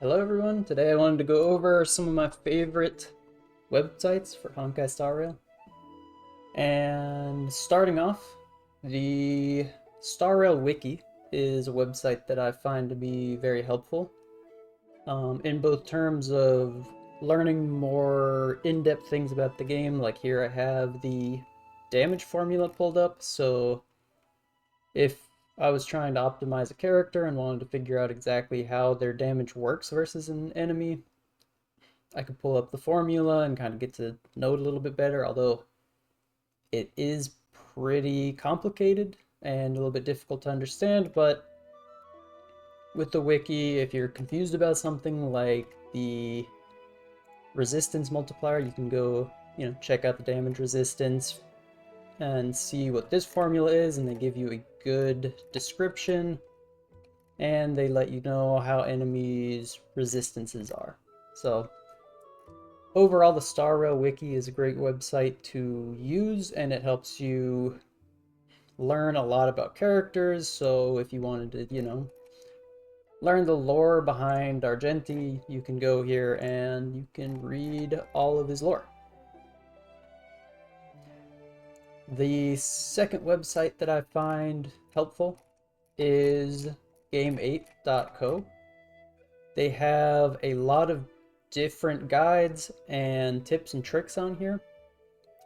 Hello everyone, today I wanted to go over some of my favorite websites for Honkai Star Rail. And starting off, the Star Rail Wiki is a website that I find to be very helpful in both terms of learning more in-depth things about the game. Like here I have the damage formula pulled up, so if I was trying to optimize a character and wanted to figure out exactly how their damage works versus an enemy, I could pull up the formula and kind of get to know it a little bit better, although it is pretty complicated and a little bit difficult to understand. But with the wiki, if you're confused about something like the resistance multiplier, you can go, check out the damage resistance and see what this formula is, and they give you a good description and they let you know how enemies' resistances are. So overall, the Star Rail Wiki is a great website to use, and it helps you learn a lot about characters. So if you wanted to, learn the lore behind Argenti, you can go here and you can read all of his lore. The second website that I find helpful is game8.co. They have a lot of different guides and tips and tricks on here.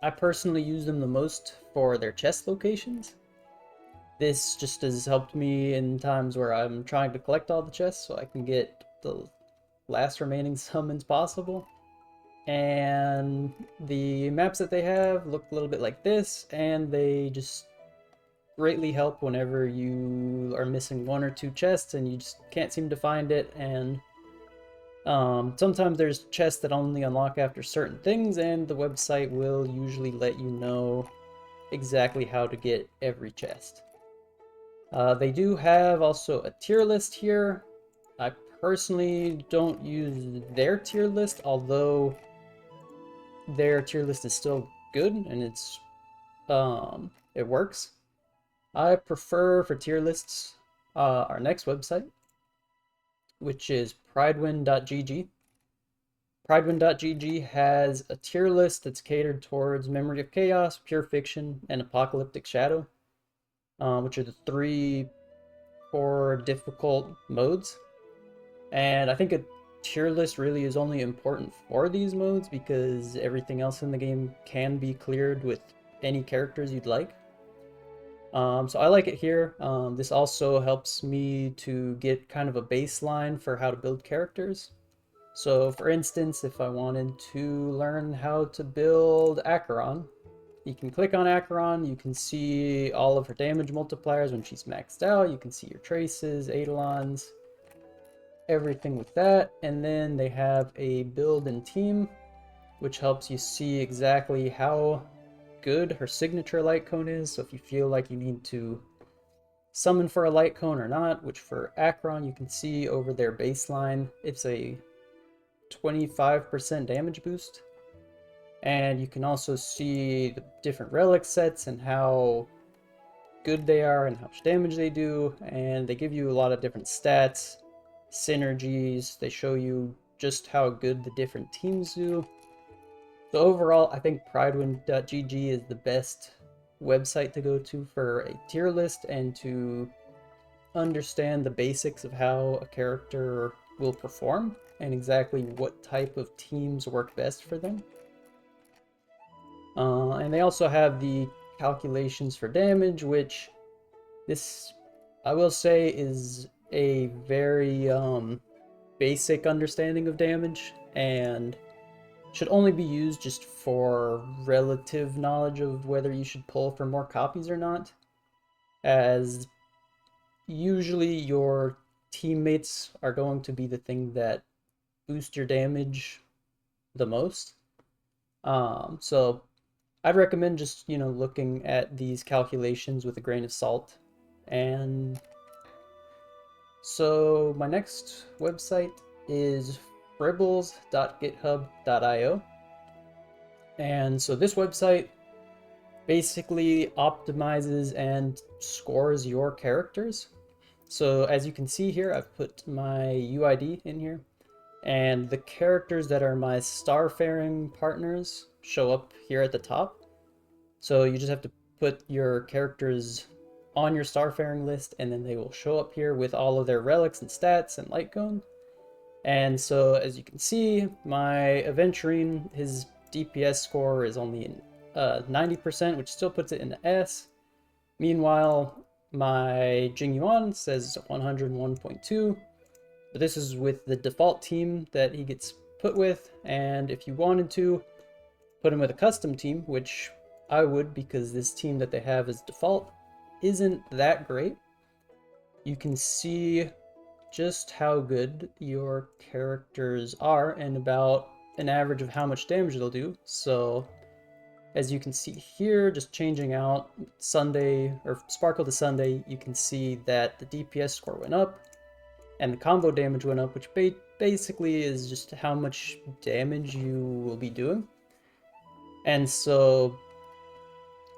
I personally use them the most for their chest locations. This just has helped me in times where I'm trying to collect all the chests so I can get the last remaining summons possible. And the maps that they have look a little bit like this, and they just greatly help whenever you are missing one or two chests and you just can't seem to find it. And sometimes there's chests that only unlock after certain things, and the website will usually let you know exactly how to get every chest. They do have also a tier list here. I personally don't use their tier list, although their tier list is still good and it works. I prefer for tier lists our next website, which is Prydwen.gg. Prydwen.gg has a tier list that's catered towards Memory of Chaos, Pure Fiction, and Apocalyptic Shadow, which are the three core difficult modes. And I think a tier list really is only important for these modes because everything else in the game can be cleared with any characters you'd like. So I like it here. This also helps me to get kind of a baseline for how to build characters. So for instance, if I wanted to learn how to build Acheron, you can click on Acheron, you can see all of her damage multipliers when she's maxed out, you can see your traces, Eidolons, everything with that. And then they have a build and team, which helps you see exactly how good her signature light cone is. So if you feel like you need to summon for a light cone or not, which for Acheron you can see over their baseline, it's a 25% damage boost. And you can also see the different relic sets and how good they are and how much damage they do. And they give you a lot of different stats, synergies. They show you just how good the different teams do. So overall, I think Prydwen.gg is the best website to go to for a tier list and to understand the basics of how a character will perform and exactly what type of teams work best for them. And they also have the calculations for damage, which this, I will say, is a very basic understanding of damage and should only be used just for relative knowledge of whether you should pull for more copies or not, as usually your teammates are going to be the thing that boost your damage the most. So I'd recommend just, looking at these calculations with a grain of salt. And so my next website is fribbels.github.io. And so this website basically optimizes and scores your characters. So as you can see here, I've put my UID in here. and the characters that are my starfaring partners show up here at the top. So you just have to put your characters on your starfaring list, and then they will show up here with all of their relics and stats and light cone. And so as you can see, my Aventurine, his DPS score is only 90%, which still puts it in the S. Meanwhile, my Jingyuan says 101.2, but this is with the default team that he gets put with, and if you wanted to put him with a custom team, which I would because this team that they have as default isn't that great, you can see just how good your characters are and about an average of how much damage they'll do. So as you can see here, just changing out Sunday or Sparkle to Sunday, you can see that the DPS score went up and the combo damage went up, which basically is just how much damage you will be doing. And so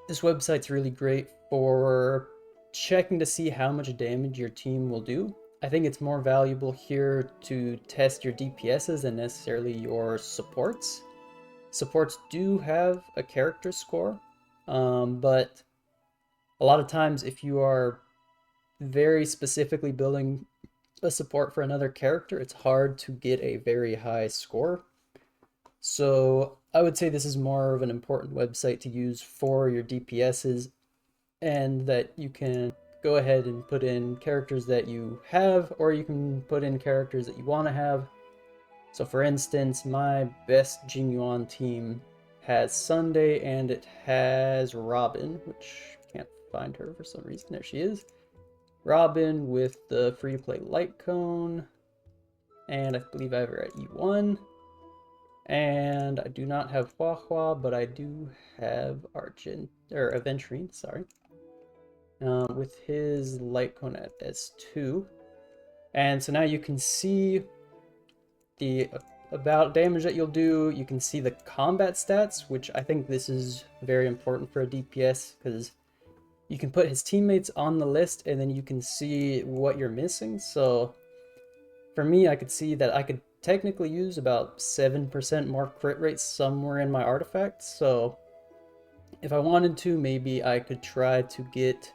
this website's really great for checking to see how much damage your team will do. I think it's more valuable here to test your DPSs than necessarily your supports. Supports do have a character score, but a lot of times if you are very specifically building a support for another character, it's hard to get a very high score. So I would say this is more of an important website to use for your DPSs, and that you can go ahead and put in characters that you have, or you can put in characters that you want to have. So for instance, my best Jingyuan team has Sunday and it has Robin, which I can't find her for some reason. There she is. Robin with the free-to-play light cone, and I believe I have her at E1. And I do not have Hua Hua, but I do have Aventurine, sorry. With his light cone at S2. And so now you can see the about damage that you'll do. You can see the combat stats, which I think this is very important for a DPS, because you can put his teammates on the list and then you can see what you're missing. So for me, I could see that I could technically use about 7% more crit rate somewhere in my artifacts. So if I wanted to, maybe I could try to get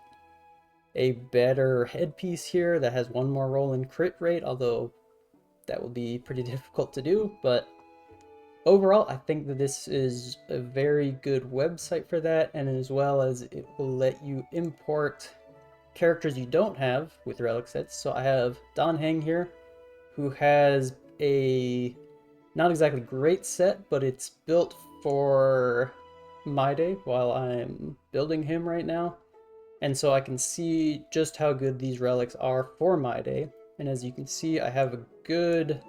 a better headpiece here that has one more roll in crit rate, although that will be pretty difficult to do. But overall, I think that this is a very good website for that, and as well as it will let you import characters you don't have with relic sets. So I have Dan Heng here, who has a not exactly great set, but it's built for my day while I'm building him right now. And so I can see just how good these relics are for my day. And as you can see, I have a good,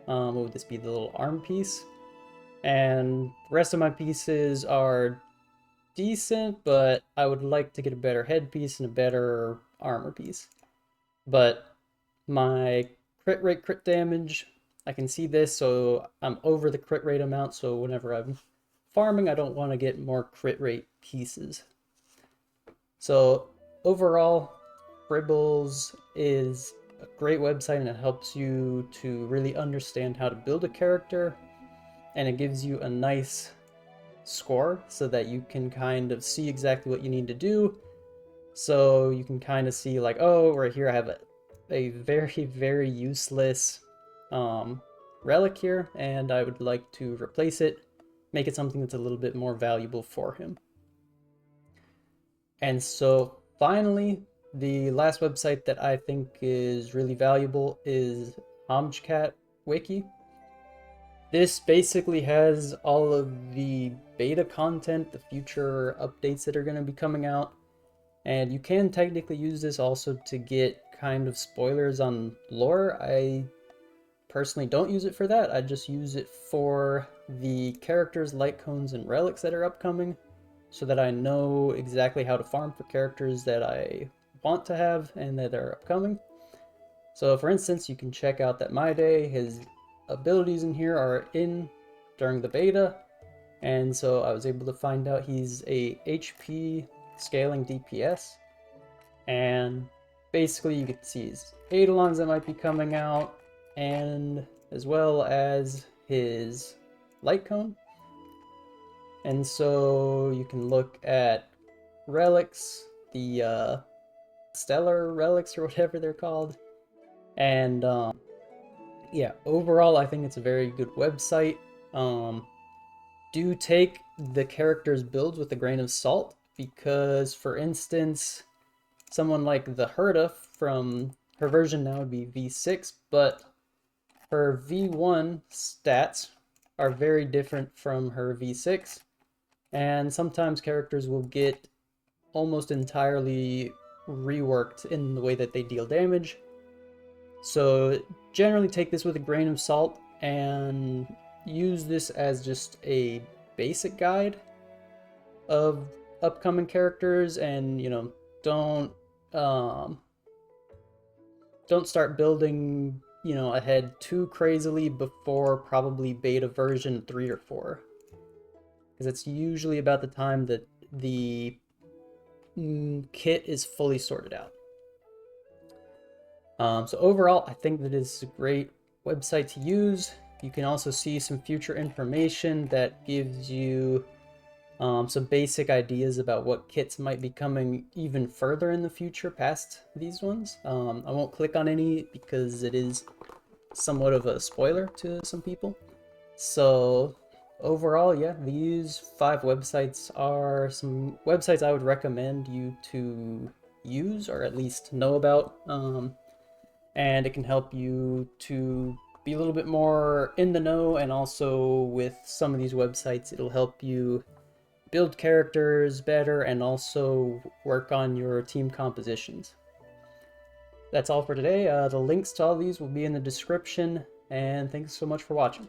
what would this be, the little arm piece? And the rest of my pieces are decent, but I would like to get a better headpiece and a better armor piece. But my crit rate, crit damage, I can see this, so I'm over the crit rate amount, so whenever I'm farming, I don't want to get more crit rate pieces. So overall, Fribbels is a great website, and it helps you to really understand how to build a character, and it gives you a nice score so that you can kind of see exactly what you need to do. So you can kind of see like, oh, right here I have a very, very useless relic here, and I would like to replace it, make it something that's a little bit more valuable for him. And so finally, the last website that I think is really valuable is Homdgcat Wiki. This basically has all of the beta content, the future updates that are going to be coming out, and you can technically use this also to get kind of spoilers on lore. I personally don't use it for that. I just use it for the characters, light cones, and relics that are upcoming, so that I know exactly how to farm for characters that I want to have and that are upcoming. So for instance, you can check out that My Day, his abilities in here are in during the beta, and so I was able to find out he's a HP scaling DPS, and basically you can see his Eidolons that might be coming out, and as well as his light cone. And so you can look at relics, the stellar relics or whatever they're called. And yeah, overall, I think it's a very good website. Do take the characters' builds with a grain of salt because, for instance, someone like the Herda from her version now would be V6, but her V1 stats are very different from her V6, and sometimes characters will get almost entirely reworked in the way that they deal damage. So generally take this with a grain of salt and use this as just a basic guide of upcoming characters, and don't um, don't start building ahead too crazily before probably beta version 3 or 4, because it's usually about the time that the kit is fully sorted out. So overall, I think that it's a great website to use. You can also see some future information that gives you some basic ideas about what kits might be coming even further in the future past these ones. I won't click on any because it is somewhat of a spoiler to some people. So overall, yeah, these 5 websites are some websites I would recommend you to use or at least know about. And it can help you to be a little bit more in the know, and also with some of these websites it'll help you build characters better and also work on your team compositions. That's all for today. The links to all these will be in the description, and thanks so much for watching.